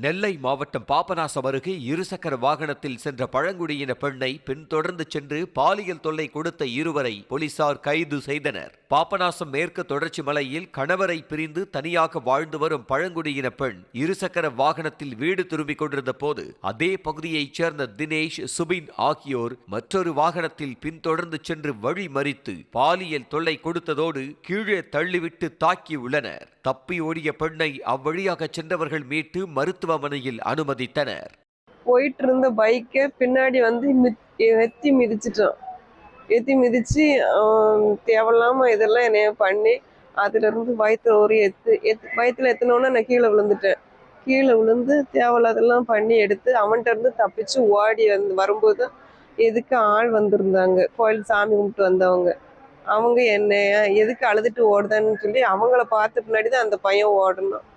நெல்லை மாவட்டம் பாபநாசம் அருகே இருசக்கர வாகனத்தில் சென்ற பழங்குடியின பெண்ணை பின்தொடர்ந்து சென்று பாலியல் தொல்லை கொடுத்த இருவரை போலீசார் கைது செய்தனர். பாபநாசம் மேற்கு தொடர்ச்சி மலையில் கணவரை பிரிந்து தனியாக வாழ்ந்து வரும் பழங்குடியின பெண் இருசக்கர வாகனத்தில் வீடு திரும்பிக் கொண்டிருந்த போது அதே பகுதியைச் சேர்ந்த தினேஷ், சுபின் ஆகியோர் மற்றொரு வாகனத்தில் பின்தொடர்ந்து சென்று வழி மறித்து பாலியல் தொல்லை கொடுத்ததோடு கீழே தள்ளிவிட்டு தாக்கியுள்ளனர். தப்பி ஓடிய பெண்ணை அவ்வழியாக சென்றவர்கள் மீட்டு மருத்துவமனையில் அனுமதித்தனர். போயிட்டு இருந்த பைக்கை பின்னாடி வந்து எத்தி மிதிச்சிட்டோம். எத்தி மிதிச்சு தேவையில்லாம இதெல்லாம் என்னைய பண்ணி அதுல இருந்து வயிற்றுல ஒரு வயிற்றுல எத்தினோன்னா நான் கீழே விழுந்துட்டேன். கீழே விழுந்து தேவையில்லாதெல்லாம் பண்ணி எடுத்து அவன்கிட்ட இருந்து தப்பிச்சு ஓடி வரும்போது எதுக்கு ஆள் வந்திருந்தாங்க, கோயில் சாமி கும்பிட்டு வந்தவங்க. அவங்க என்னைய எதுக்கு அழுதுட்டு ஓடுதான்னு சொல்லி அவங்கள பார்த்த பின்னாடி தான் அந்த பையன் ஓடணும்.